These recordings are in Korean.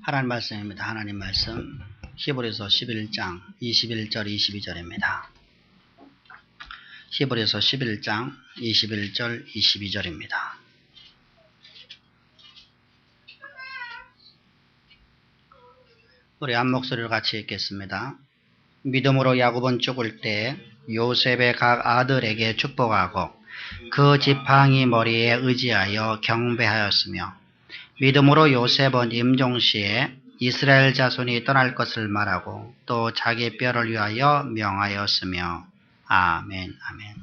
하나님 말씀입니다. 하나님 말씀 히브리서 11장 21절 22절입니다. 히브리서 11장 21절 22절입니다. 우리 한 목소리로 같이 읽겠습니다. 믿음으로 야곱은 죽을 때 요셉의 각 아들에게 축복하고 그 지팡이 머리에 의지하여 경배하였으며 믿음으로 요셉은 임종시에 이스라엘 자손이 떠날 것을 말하고 또 자기 뼈를 위하여 명하였으며 아멘 아멘.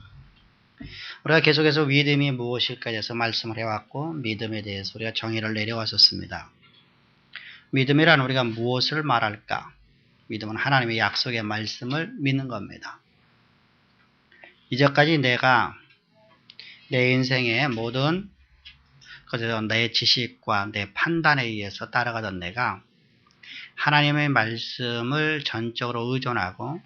우리가 계속해서 믿음이 무엇일까에 대해서 말씀을 해왔고 믿음에 대해서 우리가 정의를 내려왔었습니다. 믿음이란 우리가 무엇을 말할까? 믿음은 하나님의 약속의 말씀을 믿는 겁니다. 이제까지 내가 내 인생의 모든 그래서 내 지식과 내 판단에 의해서 따라가던 내가 하나님의 말씀을 전적으로 의존하고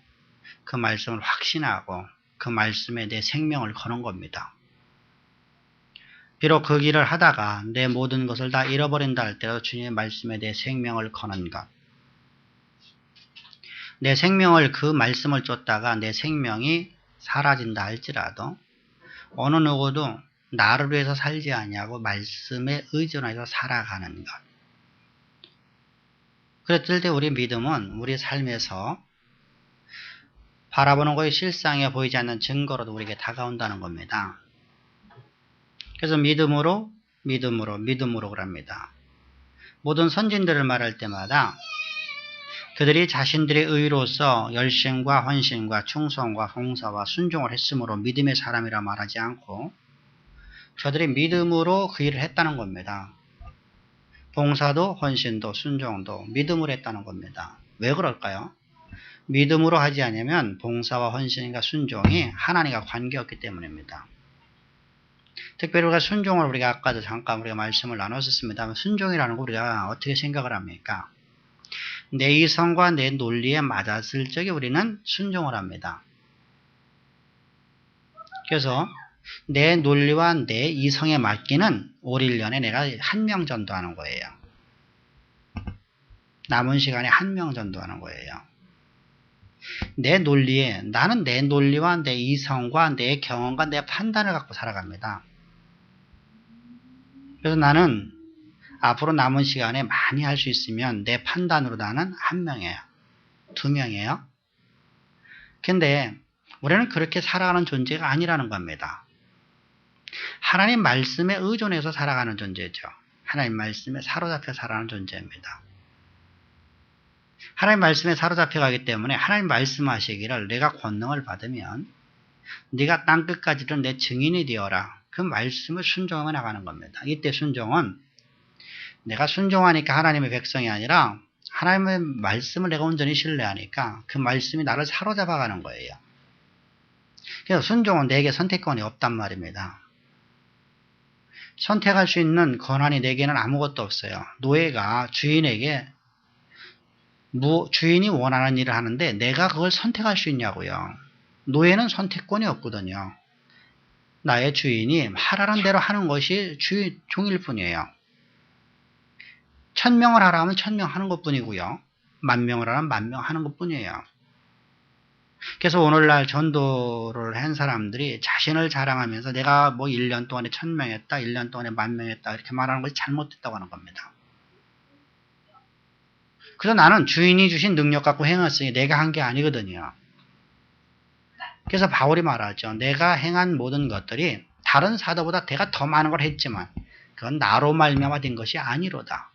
그 말씀을 확신하고 그 말씀에 내 생명을 거는 겁니다. 비록 그 길을 하다가 내 모든 것을 다 잃어버린다 할때라도 주님의 말씀에 내 생명을 거는 것. 내 생명을 그 말씀을 쫓다가 내 생명이 사라진다 할지라도 어느 누구도 나를 위해서 살지 아니하고 말씀에 의존해서 살아가는 것. 그랬을 때 우리 믿음은 우리 삶에서 바라보는 것이 실상에 보이지 않는 증거로도 우리에게 다가온다는 겁니다. 그래서 믿음으로 그럽니다. 모든 선진들을 말할 때마다 그들이 자신들의 의로서 열심과 헌신과 충성과 봉사와 순종을 했으므로 믿음의 사람이라 말하지 않고 저들이 믿음으로 그 일을 했다는 겁니다. 봉사도 헌신도 순종도 믿음으로 했다는 겁니다. 왜 그럴까요? 믿음으로 하지 않으면 봉사와 헌신과 순종이 하나님과 관계없기 때문입니다. 특별히 우리가 순종을 우리가 아까도 잠깐 우리가 말씀을 나눴었습니다. 순종이라는 거 우리가 어떻게 생각을 합니까? 내 이성과 내 논리에 맞았을 적에 우리는 순종을 합니다. 그래서 내 논리와 내 이성에 맞기는 올 1년에 내가 1명 전도하는 거예요. 남은 시간에 1명 전도하는 거예요. 나는 내 논리와 내 이성과 내 경험과 내 판단을 갖고 살아갑니다. 그래서 나는 앞으로 남은 시간에 많이 할 수 있으면 내 판단으로 나는 1명이에요. 2명이에요. 근데 우리는 그렇게 살아가는 존재가 아니라는 겁니다. 하나님 말씀에 의존해서 살아가는 존재죠. 하나님 말씀에 사로잡혀 살아가는 존재입니다. 하나님 말씀에 사로잡혀 가기 때문에 하나님 말씀하시기를 내가 권능을 받으면 네가 땅끝까지는 내 증인이 되어라. 그 말씀을 순종하며 나가는 겁니다. 이때 순종은 내가 순종하니까 하나님의 백성이 아니라 하나님의 말씀을 내가 온전히 신뢰하니까 그 말씀이 나를 사로잡아가는 거예요. 그래서 순종은 내게 선택권이 없단 말입니다. 선택할 수 있는 권한이 내게는 아무것도 없어요. 노예가 주인에게 주인이 원하는 일을 하는데 내가 그걸 선택할 수 있냐고요. 노예는 선택권이 없거든요. 나의 주인이 하라는 대로 하는 것이 종일 뿐이에요. 1000명을 하라 하면 1000명 하는 것 뿐이고요. 10,000명을 하면 10,000명 하는 것 뿐이에요. 그래서 오늘날 전도를 한 사람들이 자신을 자랑하면서 내가 뭐 1년 동안에 1000명 했다, 1년 동안에 10,000명 했다 이렇게 말하는 것이 잘못됐다고 하는 겁니다. 그래서 나는 주인이 주신 능력 갖고 행했으니 내가 한 게 아니거든요. 그래서 바울이 말하죠. 내가 행한 모든 것들이 다른 사도보다 내가 더 많은 걸 했지만 그건 나로 말미암아 된 것이 아니로다.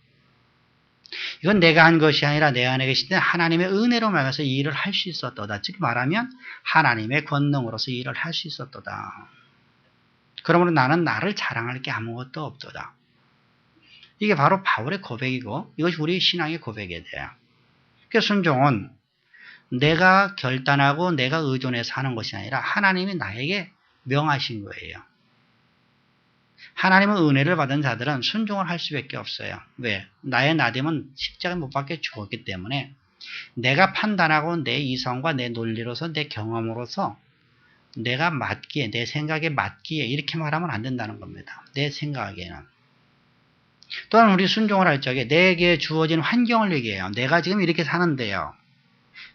이건 내가 한 것이 아니라 내 안에 계신 하나님의 은혜로 말미암아서 이 일을 할 수 있었도다. 즉 말하면 하나님의 권능으로서 이 일을 할 수 있었도다. 그러므로 나는 나를 자랑할 게 아무것도 없도다. 이게 바로 바울의 고백이고 이것이 우리 신앙의 고백이 돼요. 그래서 순종은 내가 결단하고 내가 의존해서 하는 것이 아니라 하나님이 나에게 명하신 거예요. 하나님의 은혜를 받은 자들은 순종을 할 수밖에 없어요. 왜? 나의 나됨은 십자가에 못 박혀 죽었기 때문에 내가 판단하고 내 이성과 내 논리로서 내 경험으로서 내가 맞기에 내 생각에 맞기에 이렇게 말하면 안 된다는 겁니다. 내 생각에는. 또한 우리 순종을 할 적에 내게 주어진 환경을 얘기해요. 내가 지금 이렇게 사는데요.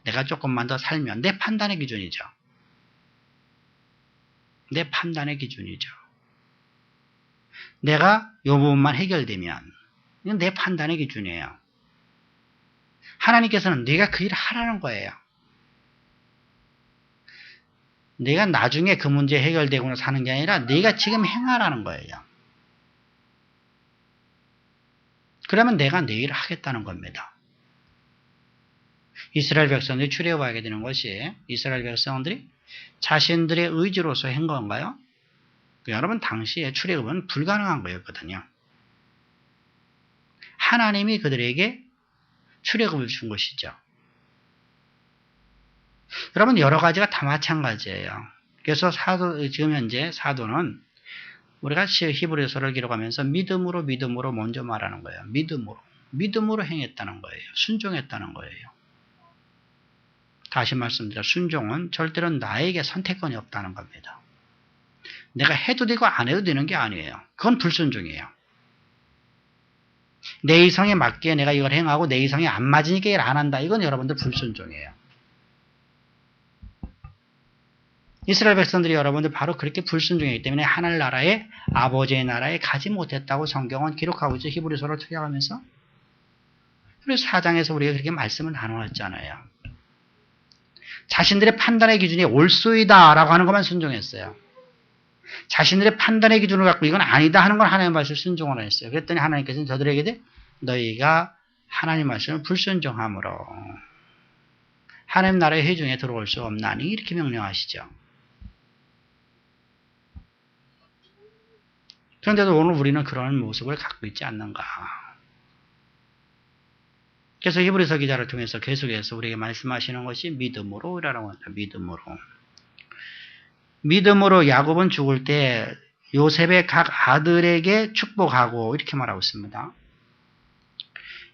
내가 조금만 더 살면 내 판단의 기준이죠. 내 판단의 기준이죠. 내가 이 부분만 해결되면 이건 내 판단의 기준이에요. 하나님께서는 네가 그 일을 하라는 거예요. 네가 나중에 그 문제 해결되고 사는 게 아니라 네가 지금 행하라는 거예요. 그러면 내가 내 일을 하겠다는 겁니다. 이스라엘 백성들이 출애굽하게 되는 것이 이스라엘 백성들이 자신들의 의지로서 한 건가요? 여러분 당시에 출애굽은 불가능한 거였거든요. 하나님이 그들에게 출애굽을 준 것이죠. 여러분 여러 가지가 다 마찬가지예요. 그래서 지금 현재 사도는 우리가 히브리서를 기록하면서 믿음으로 먼저 말하는 거예요. 믿음으로 행했다는 거예요. 순종했다는 거예요. 다시 말씀드려 순종은 절대로 나에게 선택권이 없다는 겁니다. 내가 해도 되고 안 해도 되는 게 아니에요. 그건 불순종이에요. 내 이성에 맞게 내가 이걸 행하고 내 이성에 안 맞으니까 일 안 한다. 이건 여러분들 불순종이에요. 이스라엘 백성들이 여러분들 바로 그렇게 불순종이기 때문에 하늘나라에 아버지의 나라에 가지 못했다고 성경은 기록하고 있죠. 히브리서를 투약하면서. 그래서 4장에서 우리가 그렇게 말씀을 나누었잖아요. 자신들의 판단의 기준이 옳소이다 라고 하는 것만 순종했어요. 자신들의 판단의 기준을 갖고 이건 아니다 하는 건 하나님의 말씀을 순종을 했어요. 그랬더니 하나님께서는 저들에게 너희가 하나님 말씀을 불순종함으로 하나님 나라의 회중에 들어올 수 없나니 이렇게 명령하시죠. 그런데도 오늘 우리는 그런 모습을 갖고 있지 않는가. 그래서 히브리서 기자를 통해서 계속해서 우리에게 말씀하시는 것이 믿음으로라고 합니다. 믿음으로 야곱은 죽을 때 요셉의 각 아들에게 축복하고 이렇게 말하고 있습니다.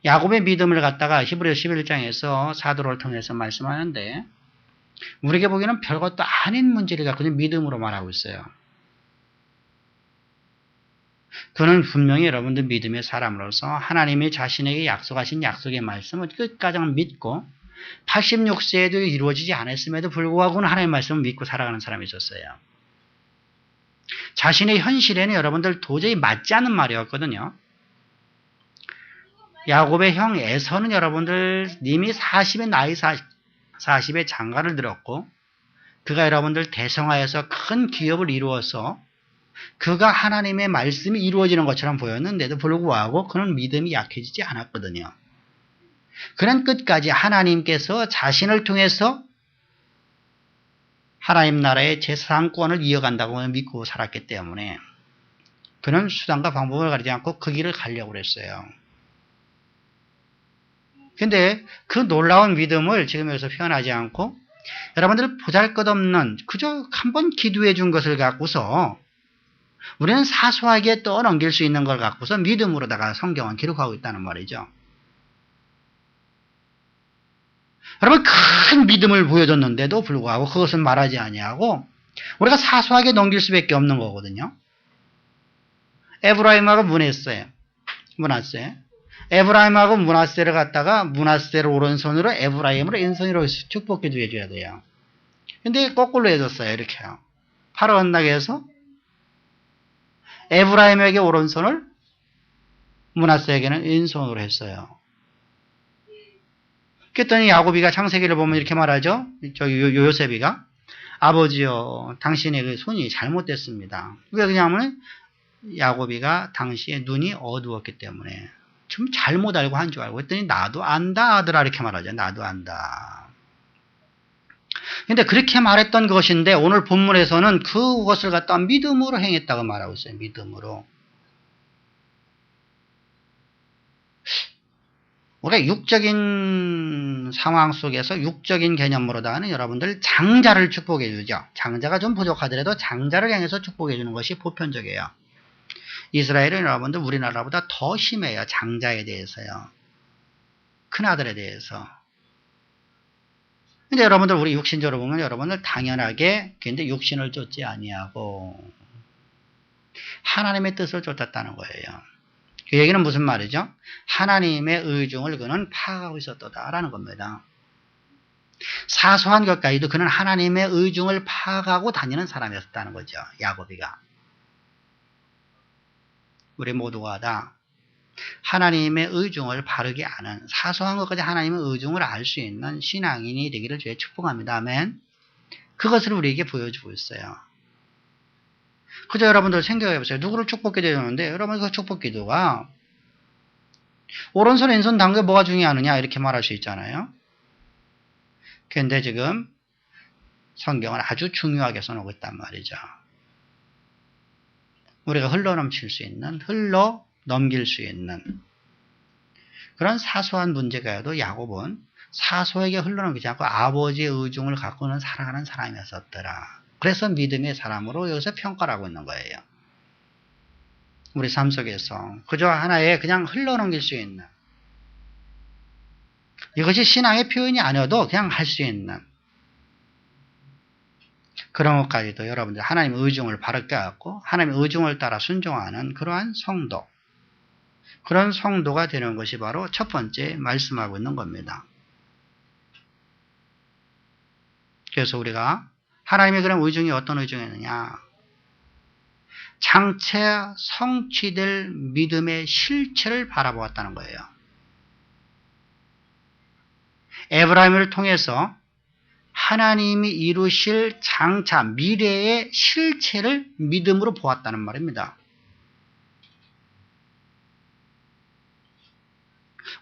야곱의 믿음을 갖다가 히브리서 11장에서 사도를 통해서 말씀하는데 우리에게 보기에는 별것도 아닌 문제를 갖고 믿음으로 말하고 있어요. 그는 분명히 여러분들 믿음의 사람으로서 하나님이 자신에게 약속하신 약속의 말씀을 끝까지 믿고 86세에도 이루어지지 않았음에도 불구하고는 하나님의 말씀을 믿고 살아가는 사람이 있었어요. 자신의 현실에는 여러분들 도저히 맞지 않는 말이었거든요. 야곱의 형 에서는 여러분들 이미 40의 장가를 들었고 그가 여러분들 대성하여서 큰 기업을 이루어서 그가 하나님의 말씀이 이루어지는 것처럼 보였는데도 불구하고 그는 믿음이 약해지지 않았거든요. 그는 끝까지 하나님께서 자신을 통해서 하나님 나라의 재산권을 이어간다고 믿고 살았기 때문에 그는 수단과 방법을 가리지 않고 그 길을 가려고 했어요. 근데 그 놀라운 믿음을 지금 여기서 표현하지 않고 여러분들 보잘것없는 그저 한번 기도해 준 것을 갖고서 우리는 사소하게 떠넘길 수 있는 걸 갖고서 믿음으로다가 성경은 기록하고 있다는 말이죠. 여러분 큰 믿음을 보여줬는데도 불구하고 그것은 말하지 아니하고 우리가 사소하게 넘길 수밖에 없는 거거든요. 에브라임하고 므낫세. 에브라임하고 므낫세를 갖다가 므낫세를 오른손으로 에브라임으로 왼손으로 축복기도 해줘야 돼요. 근데 거꾸로 해줬어요. 이렇게요. 바로 언락에 해서 에브라임에게 오른손을 므낫세에게는 왼손으로 했어요. 그랬더니 야곱이가 창세기를 보면 이렇게 말하죠. 요셉이가 아버지여 당신의 그 손이 잘못됐습니다. 왜 그러냐면 야곱이가 당시에 눈이 어두웠기 때문에 좀 잘못 알고 한 줄 알고 했더니 나도 안다 아들아 이렇게 말하죠. 나도 안다. 근데 그렇게 말했던 것인데 오늘 본문에서는 그것을 갖다 믿음으로 행했다고 말하고 있어요. 믿음으로. 우리가 육적인 상황 속에서 육적인 개념으로다가는 여러분들 장자를 축복해 주죠. 장자가 좀 부족하더라도 장자를 향해서 축복해 주는 것이 보편적이에요. 이스라엘은 여러분들 우리나라보다 더 심해요. 장자에 대해서요. 큰아들에 대해서. 근데 여러분들 우리 육신적으로 보면 여러분들 당연하게 근데 육신을 쫓지 아니하고 하나님의 뜻을 쫓았다는 거예요. 그 얘기는 무슨 말이죠? 하나님의 의중을 그는 파악하고 있었다라는 겁니다. 사소한 것까지도 그는 하나님의 의중을 파악하고 다니는 사람이었다는 거죠. 야고비가. 우리 모두가 다 하나님의 의중을 바르게 아는, 사소한 것까지 하나님의 의중을 알 수 있는 신앙인이 되기를 주의 축복합니다. 아멘. 그것을 우리에게 보여주고 있어요. 그저 여러분들 생각해 보세요. 누구를 축복기도하는데 여러분 그 축복기도가 오른손 왼손 당겨 뭐가 중요하느냐 이렇게 말할 수 있잖아요. 그런데 지금 성경은 아주 중요하게 써놓고 있단 말이죠. 우리가 흘러넘칠 수 있는, 흘러 넘길 수 있는 그런 사소한 문제가도 야곱은 사소하게 흘러넘기지 않고 아버지의 의중을 갖고는 살아가는 사람이었었더라. 그래서 믿음의 사람으로 여기서 평가를 하고 있는 거예요. 우리 삶 속에서 그저 하나의 그냥 흘러넘길 수 있는, 이것이 신앙의 표현이 아니어도 그냥 할 수 있는 그런 것까지도 여러분들 하나님의 의중을 바르게 갖고 하나님의 의중을 따라 순종하는 그러한 성도, 그런 성도가 되는 것이 바로 첫 번째 말씀하고 있는 겁니다. 그래서 우리가 하나님의 그런 의중이 어떤 의중이느냐, 장차 성취될 믿음의 실체를 바라보았다는 거예요. 에브라임을 통해서 하나님이 이루실 장차 미래의 실체를 믿음으로 보았다는 말입니다.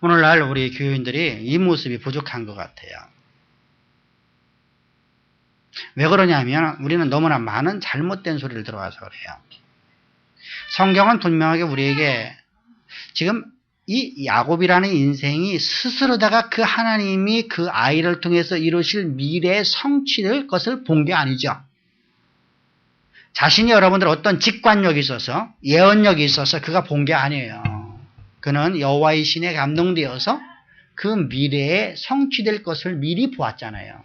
오늘날 우리 교인들이 이 모습이 부족한 것 같아요. 왜 그러냐면 우리는 너무나 많은 잘못된 소리를 들어와서 그래요. 성경은 분명하게 우리에게 지금 이 야곱이라는 인생이 스스로다가 그 하나님이 그 아이를 통해서 이루실 미래의 성취될 것을 본 게 아니죠. 자신이 여러분들 어떤 직관력이 있어서 예언력이 있어서 그가 본 게 아니에요. 그는 여호와의 신에 감동되어서 그 미래에 성취될 것을 미리 보았잖아요.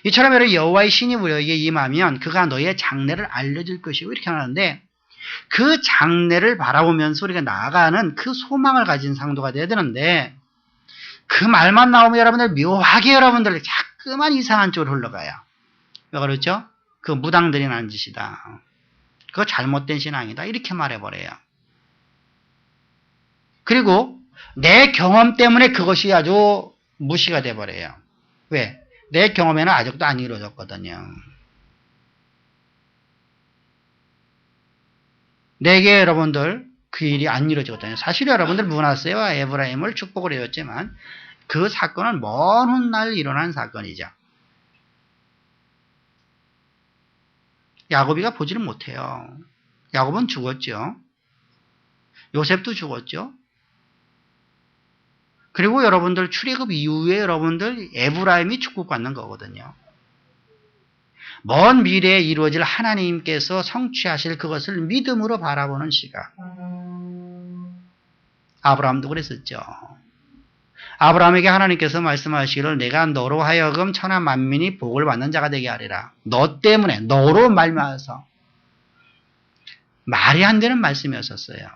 이처럼 여호와의 신이 우리에게 임하면 그가 너의 장래를 알려줄 것이고 이렇게 하는데, 그 장래를 바라보면서 우리가 나아가는 그 소망을 가진 상도가 되어야 되는데, 그 말만 나오면 여러분들 묘하게 여러분들 자꾸만 이상한 쪽으로 흘러가요. 왜 그렇죠? 그 무당들이 난 짓이다. 그거 잘못된 신앙이다. 이렇게 말해버려요. 그리고 내 경험 때문에 그것이 아주 무시가 돼버려요. 왜? 내 경험에는 아직도 안 이루어졌거든요. 내게 여러분들 그 일이 안 이루어졌거든요. 사실 여러분들 므낫세와 에브라임을 축복을 해줬지만 그 사건은 먼 훗날 일어난 사건이죠. 야곱이가 보지를 못해요. 야곱은 죽었죠. 요셉도 죽었죠. 그리고 여러분들 출애굽 이후에 여러분들 에브라임이 축복받는 거거든요. 먼 미래에 이루어질 하나님께서 성취하실 그것을 믿음으로 바라보는 시각. 아브라함도 그랬었죠. 아브라함에게 하나님께서 말씀하시기를 내가 너로 하여금 천하 만민이 복을 받는 자가 되게 하리라. 너 때문에, 너로 말미암아서. 말이 안 되는 말씀이었었어요.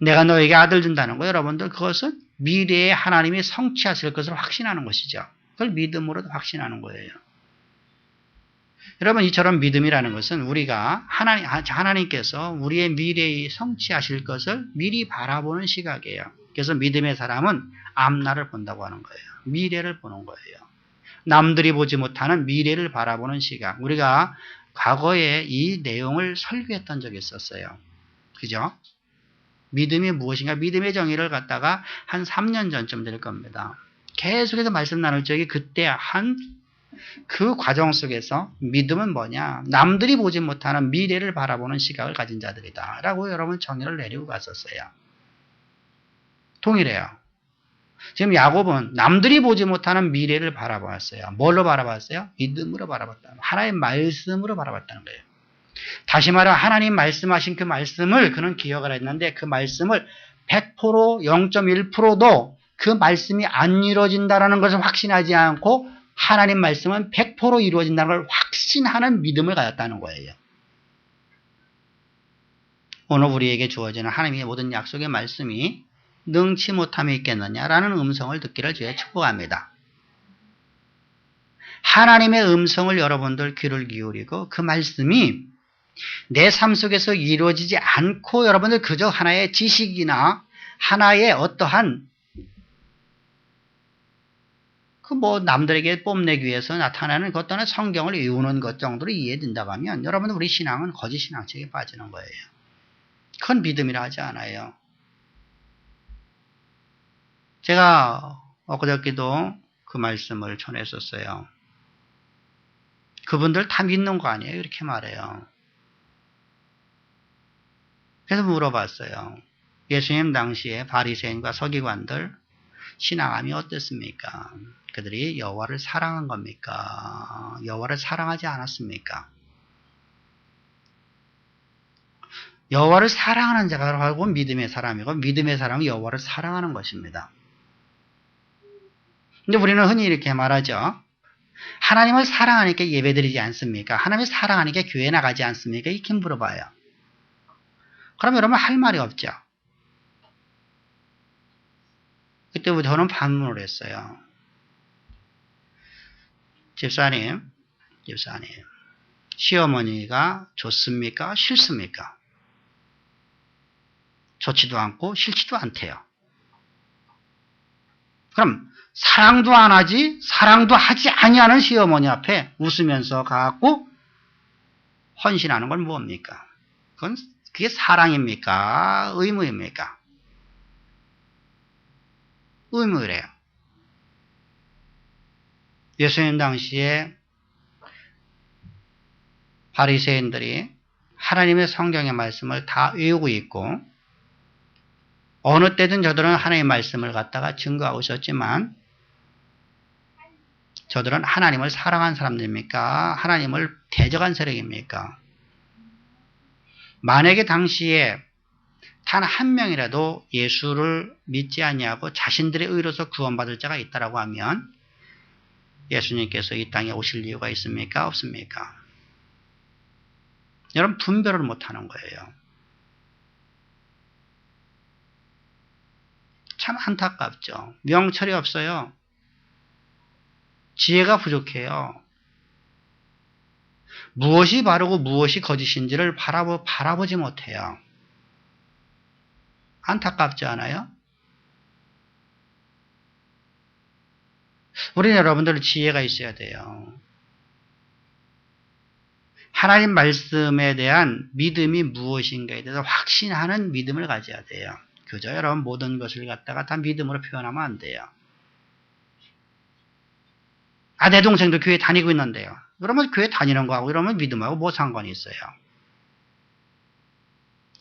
내가 너에게 아들 준다는 거, 여러분들 그것은 미래에 하나님이 성취하실 것을 확신하는 것이죠. 그걸 믿음으로 확신하는 거예요. 여러분, 이처럼 믿음이라는 것은 우리가 하나님께서 우리의 미래에 성취하실 것을 미리 바라보는 시각이에요. 그래서 믿음의 사람은 앞날을 본다고 하는 거예요. 미래를 보는 거예요. 남들이 보지 못하는 미래를 바라보는 시각. 우리가 과거에 이 내용을 설교했던 적이 있었어요. 그죠? 믿음이 무엇인가? 믿음의 정의를 갖다가 한 3년 전쯤 될 겁니다. 계속해서 말씀 나눌 적이 그때 그 과정 속에서 믿음은 뭐냐? 남들이 보지 못하는 미래를 바라보는 시각을 가진 자들이다. 라고 여러분 정의를 내리고 갔었어요. 동일해요. 지금 야곱은 남들이 보지 못하는 미래를 바라봤어요. 뭘로 바라봤어요? 믿음으로 바라봤다. 하나님의 말씀으로 바라봤다는 거예요. 다시 말해 하나님 말씀하신 그 말씀을 그는 기억을 했는데 그 말씀을 100% 0.1%도 그 말씀이 안 이루어진다는 것을 확신하지 않고 하나님 말씀은 100% 이루어진다는 걸 확신하는 믿음을 가졌다는 거예요. 오늘 우리에게 주어지는 하나님의 모든 약속의 말씀이 능치 못함이 있겠느냐라는 음성을 듣기를 주에 축복합니다. 하나님의 음성을 여러분들 귀를 기울이고 그 말씀이 내 삶 속에서 이루어지지 않고 여러분들 그저 하나의 지식이나 하나의 어떠한 남들에게 뽐내기 위해서 나타나는 어떤 성경을 외우는 것 정도로 이해된다고 하면 여러분들 우리 신앙은 거짓 신앙책에 빠지는 거예요. 그건 믿음이라 하지 않아요. 제가 엊그저께도 그 말씀을 전했었어요. 그분들 다 믿는 거 아니에요? 이렇게 말해요. 그래서 물어봤어요. 예수님 당시에 바리새인과 서기관들 신앙함이 어땠습니까? 그들이 여호와를 사랑한 겁니까? 여호와를 사랑하지 않았습니까? 여호와를 사랑하는 자가 하고 믿음의 사람이고 믿음의 사람은 여호와를 사랑하는 것입니다. 근데 우리는 흔히 이렇게 말하죠. 하나님을 사랑하니까 예배드리지 않습니까? 하나님을 사랑하니까 교회 나가지 않습니까? 이렇게 물어봐요. 그럼 여러분 할 말이 없죠. 그때부터 저는 반문을 했어요. 집사님, 시어머니가 좋습니까? 싫습니까? 좋지도 않고 싫지도 않대요. 그럼 사랑도 안 하지, 사랑도 하지 아니하는 시어머니 앞에 웃으면서 가갖고 헌신하는 건 뭡니까? 그게 사랑입니까? 의무입니까? 의무래요. 예수님 당시에 바리새인들이 하나님의 성경의 말씀을 다 외우고 있고 어느 때든 저들은 하나님의 말씀을 갖다가 증거하고 있었지만 저들은 하나님을 사랑한 사람들입니까? 하나님을 대적한 세력입니까? 만약에 당시에 단 한 명이라도 예수를 믿지 아니하고 자신들의 의로서 구원받을 자가 있다라고 하면 예수님께서 이 땅에 오실 이유가 있습니까? 없습니까? 여러분 분별을 못하는 거예요. 참 안타깝죠. 명철이 없어요. 지혜가 부족해요. 무엇이 바르고 무엇이 거짓인지를 바라보지 못해요. 안타깝지 않아요? 우리는 여러분들 지혜가 있어야 돼요. 하나님 말씀에 대한 믿음이 무엇인가에 대해서 확신하는 믿음을 가져야 돼요. 그저 여러분 모든 것을 갖다가 다 믿음으로 표현하면 안 돼요. 내 동생도 교회 다니고 있는데요. 그러면 교회 다니는 거하고 이러면 믿음하고 뭐 상관이 있어요?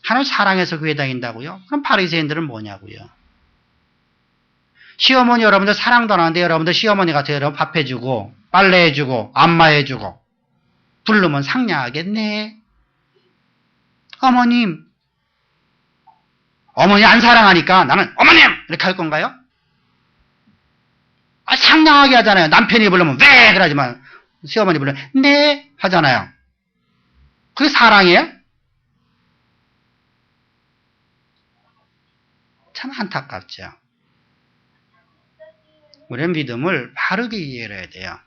하나님 사랑해서 교회 다닌다고요? 그럼 바리새인들은 뭐냐고요? 시어머니 여러분들 사랑도 안 하는데 여러분들 시어머니 같아요. 여러분 밥 해주고 빨래해주고 안마해주고 부르면 상냥하겠네. 어머니 안 사랑하니까 나는 어머님 이렇게 할 건가요? 상냥하게 하잖아요. 남편이 부르면 왜 그러지만 시어머니 부르면 네 하잖아요. 그게 사랑이에요? 참 안타깝죠. 우리는 믿음을 바르게 이해해야 돼요.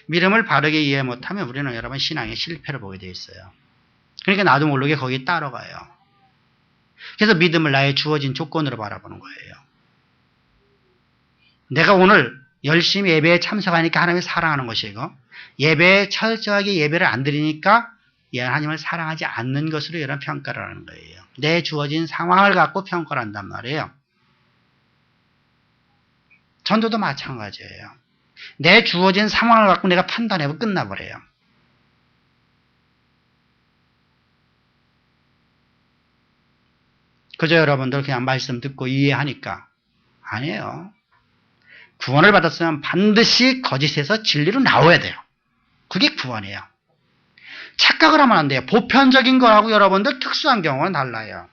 믿음을 바르게 이해 못하면 우리는 여러분 신앙의 실패를 보게 돼 있어요. 그러니까 나도 모르게 거기 따라가요. 그래서 믿음을 나의 주어진 조건으로 바라보는 거예요. 내가 오늘 열심히 예배에 참석하니까 하나님을 사랑하는 것이고 예배에 철저하게 예배를 안 드리니까 하나님을 사랑하지 않는 것으로 이런 평가를 하는 거예요. 내 주어진 상황을 갖고 평가를 한단 말이에요. 전도도 마찬가지예요. 내 주어진 상황을 갖고 내가 판단해보면 끝나버려요. 그저 여러분들 그냥 말씀 듣고 이해하니까 아니에요. 구원을 받았으면 반드시 거짓에서 진리로 나와야 돼요. 그게 구원이에요. 착각을 하면 안 돼요. 보편적인 거하고 여러분들 특수한 경우는 달라요.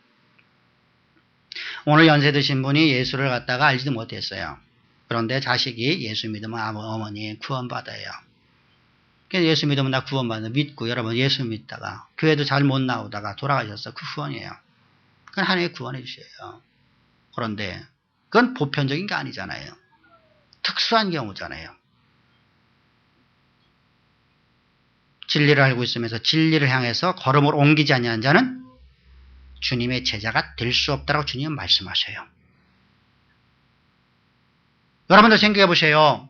오늘 연세 드신 분이 예수를 갖다가 알지도 못했어요. 그런데 자식이 예수 믿으면 어머니 구원받아요. 그래서 예수 믿으면 나 구원받는 믿고 여러분 예수 믿다가 교회도 잘 못 나오다가 돌아가셨어. 그 구원이에요. 그건 하나님이 구원해 주셔요. 그런데 그건 보편적인 게 아니잖아요. 특수한 경우잖아요. 진리를 알고 있으면서 진리를 향해서 걸음을 옮기지 아니하는 자는 주님의 제자가 될 수 없다라고 주님은 말씀하셔요. 여러분들 생각해 보세요.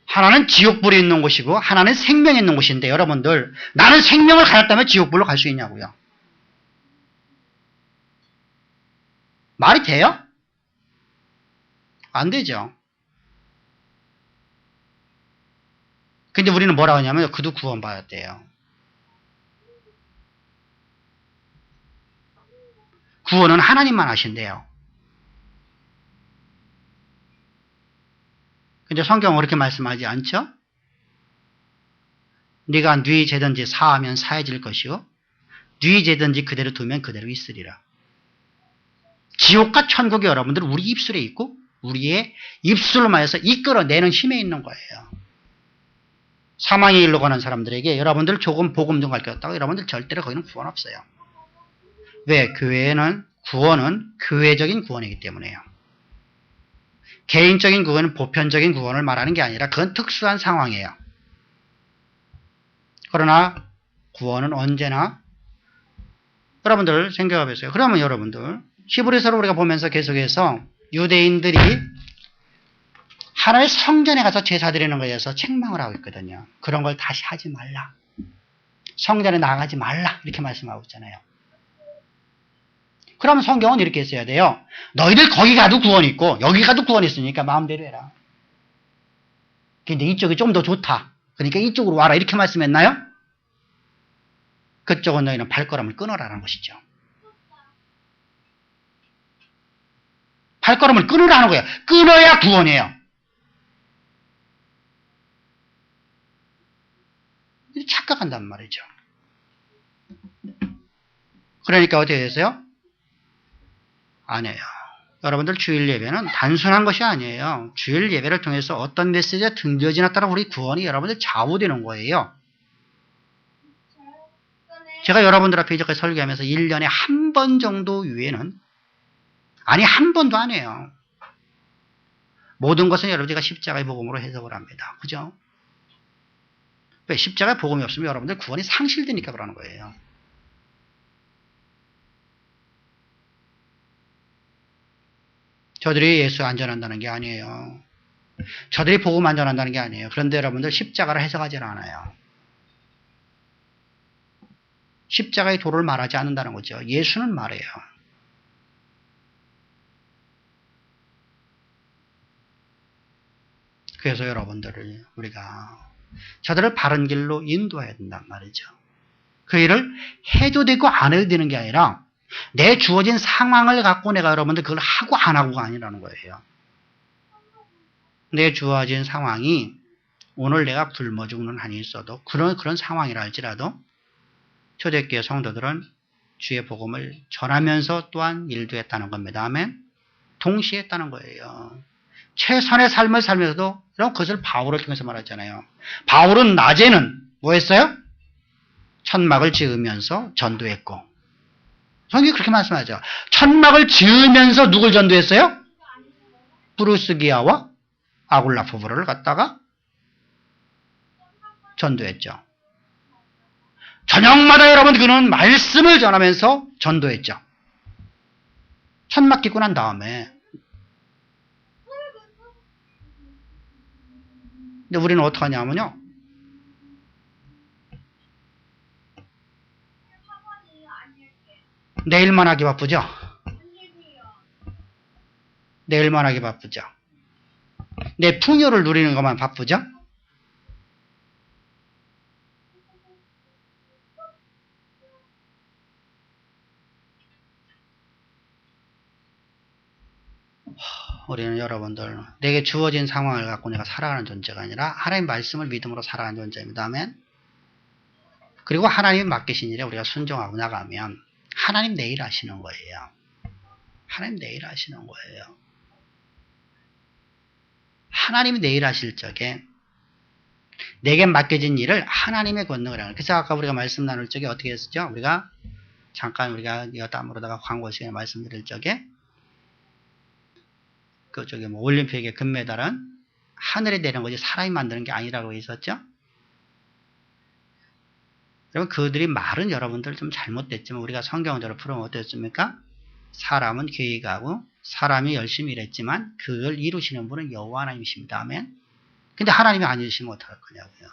하나는 지옥불이 있는 곳이고 하나는 생명이 있는 곳인데 여러분들 나는 생명을 가졌다면 지옥불로 갈 수 있냐고요. 말이 돼요? 안 되죠. 근데 우리는 뭐라고 하냐면 그도 구원받았대요. 구원은 하나님만 하신대요. 근데 성경은 그렇게 말씀하지 않죠? 네가 네 죄든지 사하면 사해질 것이고 네 죄든지 그대로 두면 그대로 있으리라. 지옥과 천국이 여러분들 우리 입술에 있고 우리의 입술로 말해서 이끌어내는 힘에 있는 거예요. 사망의 일로 가는 사람들에게 여러분들 조금 복음 좀 가르쳤다고 여러분들 절대로 거기는 구원 없어요. 왜? 교회는 구원은 교회적인 구원이기 때문에요. 개인적인 구원은 보편적인 구원을 말하는 게 아니라 그건 특수한 상황이에요. 그러나 구원은 언제나 여러분들 생각해 보세요. 그러면 여러분들 히브리서를 우리가 보면서 계속해서 유대인들이 하나의 성전에 가서 제사 드리는 것에 대해서 책망을 하고 있거든요. 그런 걸 다시 하지 말라. 성전에 나가지 말라. 이렇게 말씀하고 있잖아요. 그러면 성경은 이렇게 써야 돼요. 너희들 거기 가도 구원이 있고 여기 가도 구원이 있으니까 마음대로 해라. 근데 이쪽이 좀 더 좋다. 그러니까 이쪽으로 와라. 이렇게 말씀했나요? 그쪽은 너희는 발걸음을 끊어라라는 것이죠. 발걸음을 끊으라는 거예요. 끊어야 구원이에요. 착각한단 말이죠. 그러니까 어떻게 됐어요? 아니에요. 여러분들 주일 예배는 단순한 것이 아니에요. 주일 예배를 통해서 어떤 메시지가 등겨지나 따라 우리 구원이 여러분들 좌우되는 거예요. 제가 여러분들 앞에 이제까지 설교하면서 1년에 한 번 정도 외에는 아니 한 번도 안 해요. 모든 것은 여러분 제가 십자가의 복음으로 해석을 합니다. 그죠? 왜? 십자가의 복음이 없으면 여러분들 구원이 상실되니까 그러는 거예요. 저들이 예수 안전한다는 게 아니에요. 저들이 복음 안전한다는 게 아니에요. 그런데 여러분들 십자가를 해석하지 않아요. 십자가의 도를 말하지 않는다는 거죠. 예수는 말해요. 그래서 여러분들을 우리가 저들을 바른 길로 인도해야 된단 말이죠. 그 일을 해도 되고 안 해도 되는 게 아니라 내 주어진 상황을 갖고 내가 여러분들 그걸 하고 안 하고가 아니라는 거예요. 내 주어진 상황이 오늘 내가 굶어 죽는 한이 있어도 그런 상황이라 할지라도 초대교회 성도들은 주의 복음을 전하면서 또한 일도 했다는 겁니다. 아멘. 동시에 했다는 거예요. 최선의 삶을 살면서도 그것을 바울을 통해서 말했잖아요. 바울은 낮에는 뭐 했어요? 천막을 지으면서 전도했고 성경이 그렇게 말씀하죠. 천막을 지으면서 누굴 전도했어요? 브루스기아와 아굴라 부부를 갖다가 전도했죠. 저녁마다 여러분 그는 말씀을 전하면서 전도했죠. 천막 짓고 난 다음에 근데 우리는 어떻게 하냐면요. 내일만 하기 바쁘죠? 내일만 하기 바쁘죠? 내 풍요를 누리는 것만 바쁘죠? 우리는 여러분들 내게 주어진 상황을 갖고 내가 살아가는 존재가 아니라 하나님 말씀을 믿음으로 살아가는 존재입니다. 아멘. 그리고 하나님이 맡기신 일에 우리가 순종하고 나가면 하나님 내일 하시는 거예요. 하나님 내일 하시는 거예요. 하나님이 내일 하실 적에 내게 맡겨진 일을 하나님의 권능을 하는. 그래서 아까 우리가 말씀 나눌 적에 어떻게 했었죠? 우리가 잠깐 우리가 여담으로다가 광고 시간에 말씀드릴 적에 그쪽에 뭐 올림픽의 금메달은 하늘에 내리는 거지 사람이 만드는 게 아니라고 있었죠? 여러분 그들이 말은 여러분들 좀 잘못됐지만 우리가 성경대로 풀으면 어땠습니까? 사람은 계획하고 사람이 열심히 일했지만 그걸 이루시는 분은 여호와 하나님이십니다. 아멘. 근데 하나님이 아니시면 어떡할 거냐고요.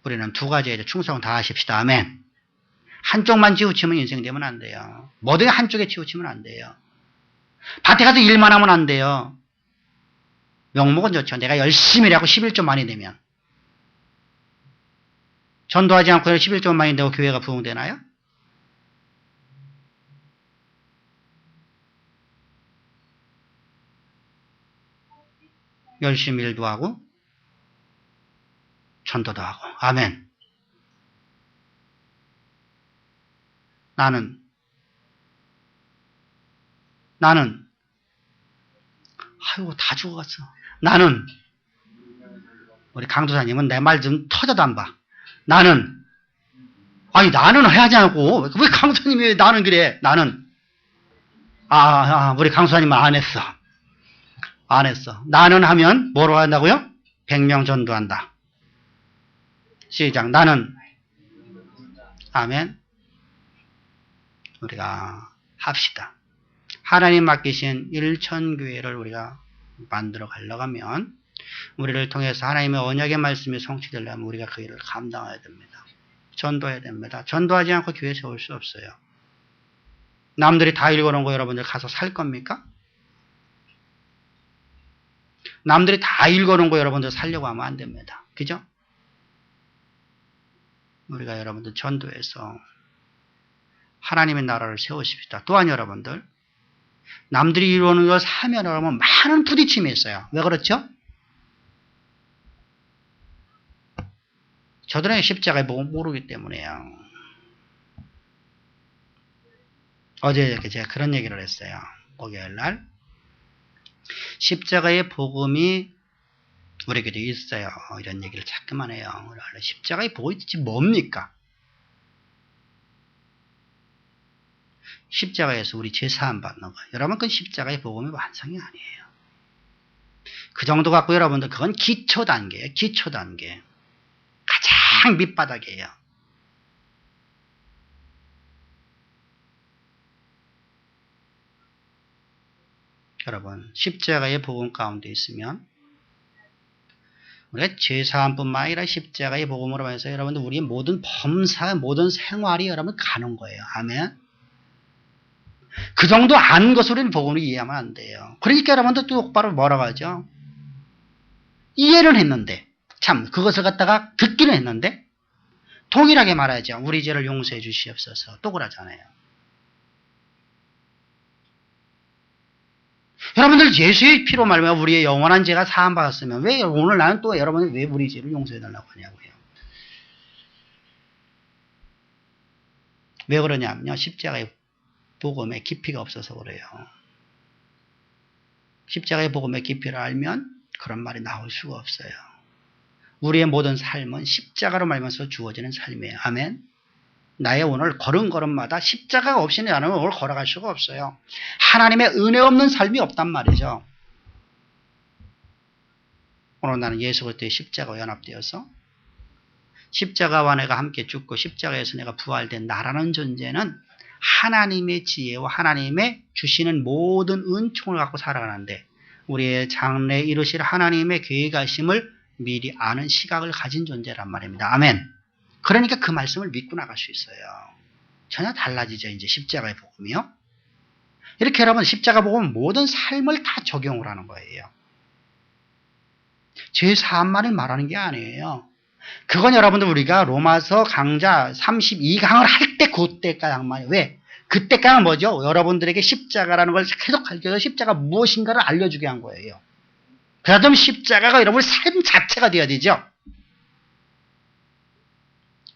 우리는 두 가지에 충성 다 하십시다. 아멘. 한쪽만 치우치면 인생 되면 안 돼요. 뭐든 한쪽에 치우치면 안 돼요. 밭에 가서 일만 하면 안 돼요. 명목은 좋죠. 내가 열심히 일하고 11조 많이 되면. 전도하지 않고 11조 많이 되고 교회가 부흥되나요? 열심히 일도 하고 전도도 하고. 아멘. 나는 아이고 다 죽어갔어. 나는 우리 강도사님은 내 말 좀 터져도 안 봐. 나는 해야지 않고 왜 강도사님이 왜 나는 그래. 나는 우리 강도사님은 안 했어. 나는 하면 뭐로 한다고요? 100명 전도한다. 시작. 나는 아멘. 우리가 합시다. 하나님 맡기신 일천교회를 우리가 만들어 가려고 하면 우리를 통해서 하나님의 언약의 말씀이 성취되려면 우리가 그 일을 감당해야 됩니다. 전도해야 됩니다. 전도하지 않고 교회 세울 수 없어요. 남들이 다 읽어놓은 거 여러분들 가서 살 겁니까? 남들이 다 읽어놓은 거 여러분들 살려고 하면 안 됩니다. 그죠? 우리가 여러분들 전도해서 하나님의 나라를 세우십시다. 또한 여러분들 남들이 이루는 걸 사면 여러분 많은 부딪힘이 있어요. 왜 그렇죠? 저들은 십자가의 복음을 모르기 때문에요. 어제 이렇게 제가 그런 얘기를 했어요. 목요일날 십자가의 복음이 우리에게도 있어요. 이런 얘기를 자꾸만 해요. 십자가의 복음이 도대체 뭡니까? 십자가에서 우리 죄사함 받는 거예요. 여러분 그건 십자가의 복음의 완성이 아니에요. 그 정도 갖고 여러분들 그건 기초 단계예요. 기초 단계. 가장 밑바닥이에요. 여러분 십자가의 복음 가운데 있으면 우리가 죄사함뿐만 아니라 십자가의 복음으로 해서 여러분들 우리의 모든 범사 모든 생활이 여러분 가는 거예요. 아멘. 그 정도 아는 것으로 우리는 복음을 이해하면 안 돼요. 그러니까 여러분들 똑바로 뭐라고 하죠? 이해를 했는데 참 그것을 갖다가 듣기는 했는데 동일하게 말하죠. 우리 죄를 용서해 주시옵소서. 또 그러잖아요. 여러분들 예수의 피로 말하면 우리의 영원한 죄가 사함받았으면 왜 오늘 나는 또 여러분이 왜 우리 죄를 용서해 달라고 하냐고요. 왜 그러냐면요. 십자가의 복음의 깊이가 없어서 그래요. 십자가의 복음의 깊이를 알면 그런 말이 나올 수가 없어요. 우리의 모든 삶은 십자가로 말면서 주어지는 삶이에요. 아멘. 나의 오늘 걸음걸음마다 십자가가 없이는 나는 오늘 걸어갈 수가 없어요. 하나님의 은혜 없는 삶이 없단 말이죠. 오늘 나는 예수 그리스도의 십자가와 연합되어서 십자가와 내가 함께 죽고 십자가에서 내가 부활된 나라는 존재는 하나님의 지혜와 하나님의 주시는 모든 은총을 갖고 살아가는데 우리의 장래에 이루실 하나님의 계획하심을 미리 아는 시각을 가진 존재란 말입니다. 아멘. 그러니까 그 말씀을 믿고 나갈 수 있어요. 전혀 달라지죠. 이제 십자가의 복음이요. 이렇게 여러분 십자가 복음은 모든 삶을 다 적용을 하는 거예요. 죄사함만을 말하는 게 아니에요. 그건 여러분들 우리가 로마서 강좌 32강을 할 때 그때까지만 왜? 그때까지는 뭐죠? 여러분들에게 십자가라는 걸 계속 가르쳐서 십자가 무엇인가를 알려주게 한 거예요. 그러면 십자가가 여러분 삶 자체가 되어야 되죠.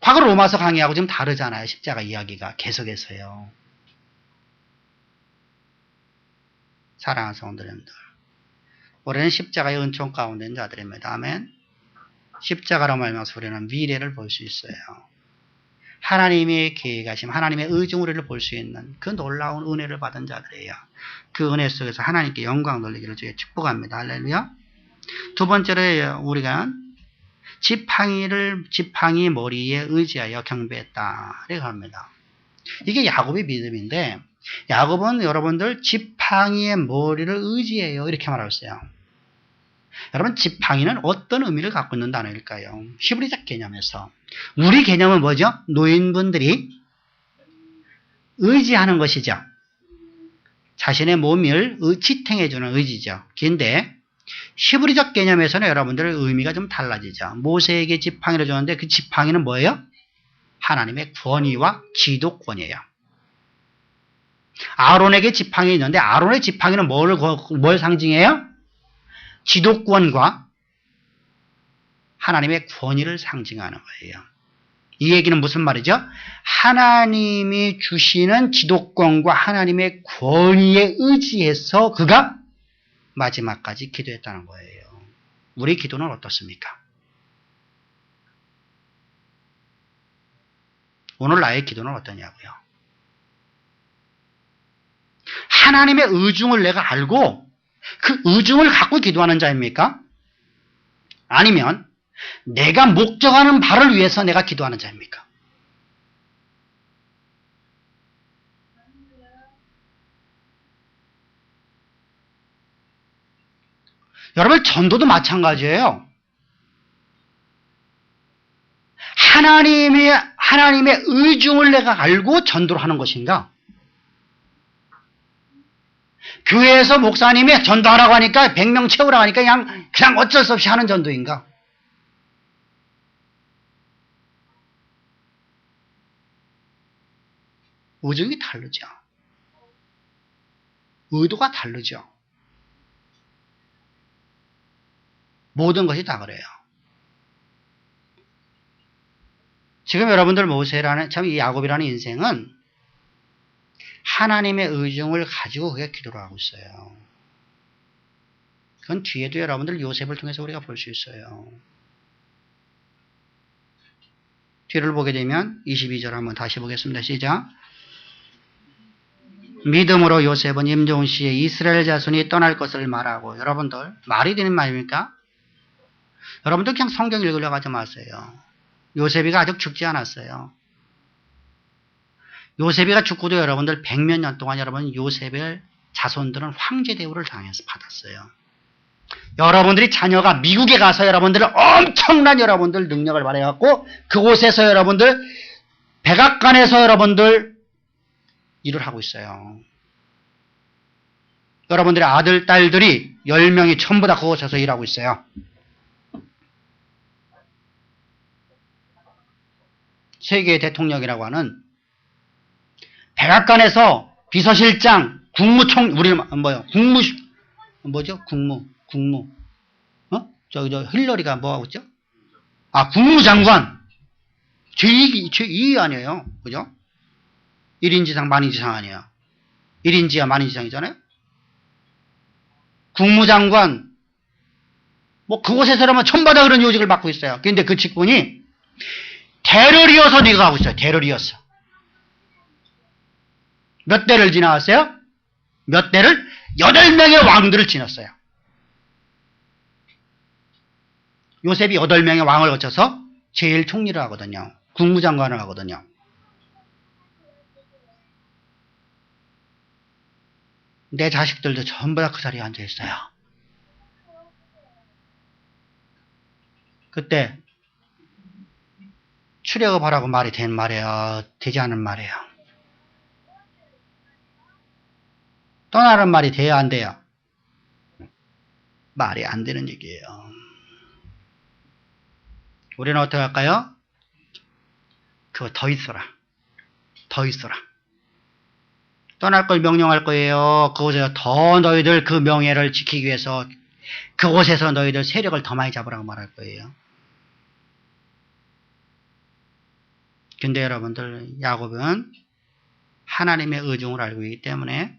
과거 로마서 강의하고 좀 다르잖아요. 십자가 이야기가 계속해서요. 사랑하는 성도님들, 우리는 십자가의 은총 가운데 있는 자들입니다. 아멘. 십자가로 말미암아서 우리는 미래를 볼 수 있어요. 하나님의 계획하심, 하나님의 의중 우리를 볼 수 있는 그 놀라운 은혜를 받은 자들이에요. 그 은혜 속에서 하나님께 영광 돌리기를 주의 축복합니다. 할렐루야. 두 번째로 우리가 지팡이 머리에 의지하여 경배했다. 이렇게 합니다. 이게 야곱의 믿음인데, 야곱은 여러분들 지팡이의 머리를 의지해요. 이렇게 말하고 있어요. 여러분, 지팡이는 어떤 의미를 갖고 있는 단어일까요? 히브리적 개념에서. 우리 개념은 뭐죠? 노인분들이 의지하는 것이죠. 자신의 몸을 지탱해주는 의지죠. 근데 히브리적 개념에서는 여러분들의 의미가 좀 달라지죠. 모세에게 지팡이를 줬는데 그 지팡이는 뭐예요? 하나님의 권위와 기도권이에요. 아론에게 지팡이 있는데 아론의 지팡이는 뭘 상징해요? 기도권과 하나님의 권위를 상징하는 거예요. 이 얘기는 무슨 말이죠? 하나님이 주시는 기도권과 하나님의 권위에 의지해서 그가 마지막까지 기도했다는 거예요. 우리 기도는 어떻습니까? 오늘 나의 기도는 어떠냐고요? 하나님의 의중을 내가 알고 그 의중을 갖고 기도하는 자입니까? 아니면 내가 목적하는 바를 위해서 내가 기도하는 자입니까? 여러분, 전도도 마찬가지예요. 하나님의 의중을 내가 알고 전도를 하는 것인가? 교회에서 목사님이 전도하라고 하니까 100명 채우라고 하니까 그냥 어쩔 수 없이 하는 전도인가? 의중이 다르죠. 의도가 다르죠. 모든 것이 다 그래요. 지금 여러분들 모세라는, 참 이 야곱이라는 인생은 하나님의 의중을 가지고 그게 기도를 하고 있어요. 그건 뒤에도 여러분들 요셉을 통해서 우리가 볼 수 있어요. 뒤를 보게 되면 22절 한번 다시 보겠습니다. 시작. 믿음으로 요셉은 임종훈 씨의 이스라엘 자손이 떠날 것을 말하고, 여러분들 말이 되는 말입니까? 여러분들 그냥 성경 읽으려고 하지 마세요. 요셉이가 아직 죽지 않았어요. 요셉이가 죽고도 여러분들 100몇 년 동안 여러분 요셉의 자손들은 황제 대우를 당해서 받았어요. 여러분들이 자녀가 미국에 가서 여러분들 엄청난 여러분들 능력을 발휘해갖고 그곳에서 여러분들 백악관에서 여러분들 일을 하고 있어요. 여러분들의 아들, 딸들이 10명이 전부 다 그곳에서 일하고 있어요. 세계의 대통령이라고 하는 백악관에서 비서실장, 국무총, 힐러리가 뭐 하고 있죠? 국무장관. 제2위 아니에요. 그죠? 1인지상, 만인지상 아니에요. 1인지야 만인지상이잖아요? 국무장관. 그곳에서라면 천바다 그런 요직을 맡고 있어요. 근데 그 직분이 대를 이어서 네가 하고 있어요. 대를 이어서. 몇 대를 지나왔어요? 몇 대를? 8명의 왕들을 지났어요. 요셉이 8명의 왕을 거쳐서 제일 총리를 하거든요. 국무장관을 하거든요. 내 자식들도 전부 다 그 자리에 앉아 있어요. 그때 출애굽 하라고 말이 된 말이에요? 되지 않은 말이에요? 떠나는 말이 돼야 안 돼요? 말이 안 되는 얘기예요. 우리는 어떻게 할까요? 그거 더 있어라. 더 있어라. 떠날 걸 명령할 거예요. 그곳에서 더 너희들 그 명예를 지키기 위해서 그곳에서 너희들 세력을 더 많이 잡으라고 말할 거예요. 근데 여러분들, 야곱은 하나님의 의중을 알고 있기 때문에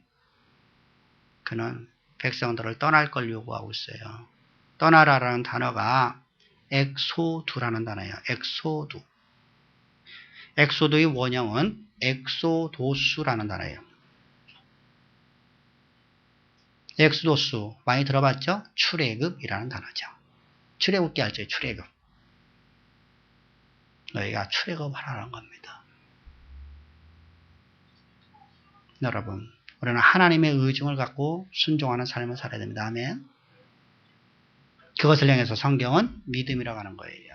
그는 백성들을 떠날 걸 요구하고 있어요. 떠나라라는 단어가 엑소두라는 단어예요. 엑소두. 엑소두의 원형은 엑소도스라는 단어예요. 엑소도스 많이 들어봤죠? 출애굽이라는 단어죠. 출애굽기 알죠? 출애굽. 너희가 출애굽하라는 겁니다. 여러분, 우리는 하나님의 의중을 갖고 순종하는 삶을 살아야 됩니다. 아멘. 그것을 향해서 성경은 믿음이라고 하는 거예요.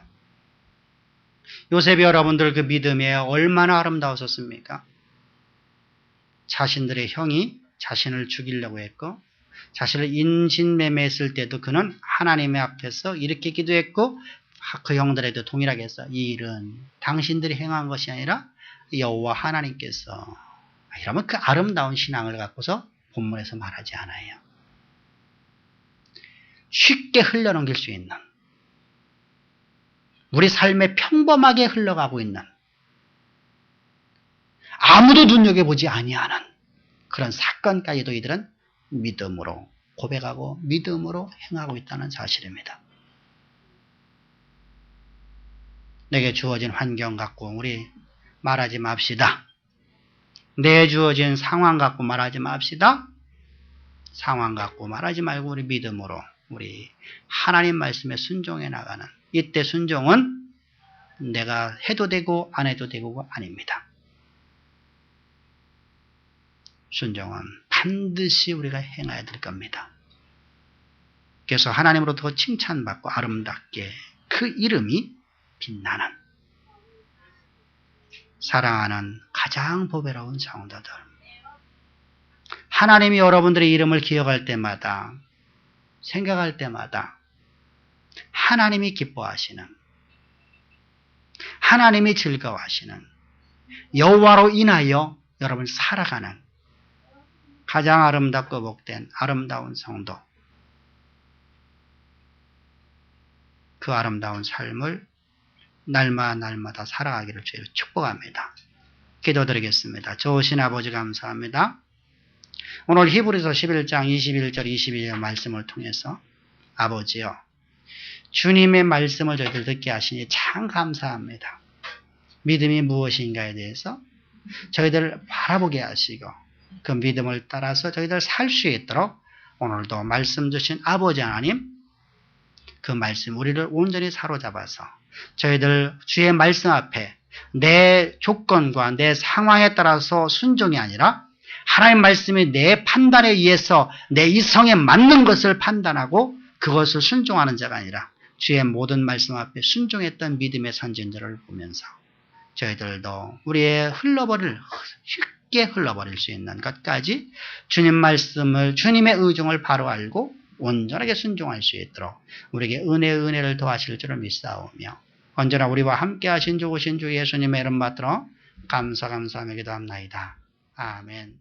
요셉이 여러분들 그 믿음이 얼마나 아름다웠었습니까? 자신들의 형이 자신을 죽이려고 했고 자신을 인신매매했을 때도 그는 하나님의 앞에서 이렇게 기도했고 그 형들에도 동일하게 했어. 이 일은 당신들이 행한 것이 아니라 여호와 하나님께서. 이러면 그 아름다운 신앙을 갖고서 본문에서 말하지 않아요. 쉽게 흘러넘길 수 있는, 우리 삶에 평범하게 흘러가고 있는, 아무도 눈여겨보지 아니하는 그런 사건까지도 이들은 믿음으로 고백하고 믿음으로 행하고 있다는 사실입니다. 내게 주어진 환경 갖고 우리 말하지 맙시다. 내 주어진 상황 갖고 말하지 맙시다. 상황 갖고 말하지 말고 우리 믿음으로 우리 하나님 말씀에 순종해 나가는, 이때 순종은 내가 해도 되고 안 해도 되고가 아닙니다. 순종은 반드시 우리가 행해야 될 겁니다. 그래서 하나님으로부터 칭찬받고 아름답게 그 이름이 빛나는, 사랑하는 가장 보배로운 성도들, 하나님이 여러분들의 이름을 기억할 때마다, 생각할 때마다 하나님이 기뻐하시는, 하나님이 즐거워하시는, 여호와로 인하여 여러분 살아가는 가장 아름답고 복된 아름다운 성도, 그 아름다운 삶을 날마다 살아가기를 주의 축복합니다. 기도드리겠습니다. 좋으신 아버지 감사합니다. 오늘 히브리서 11장 21절 22절 말씀을 통해서 아버지요, 주님의 말씀을 저희들 듣게 하시니 참 감사합니다. 믿음이 무엇인가에 대해서 저희들을 바라보게 하시고 그 믿음을 따라서 저희들 살 수 있도록 오늘도 말씀 주신 아버지 하나님, 그 말씀 우리를 온전히 사로잡아서 저희들 주의 말씀 앞에 내 조건과 내 상황에 따라서 순종이 아니라 하나님 말씀이 내 판단에 의해서 내 이성에 맞는 것을 판단하고 그것을 순종하는 자가 아니라 주의 모든 말씀 앞에 순종했던 믿음의 선진들을 보면서 저희들도 우리의 쉽게 흘러버릴 수 있는 것까지 주님 말씀을, 주님의 의중을 바로 알고 온전하게 순종할 수 있도록 우리에게 은혜를 더하실 줄을 믿사오며 언제나 우리와 함께 하신 좋으신 주 예수님의 이름 받들어 감사하며 기도합나이다. 아멘.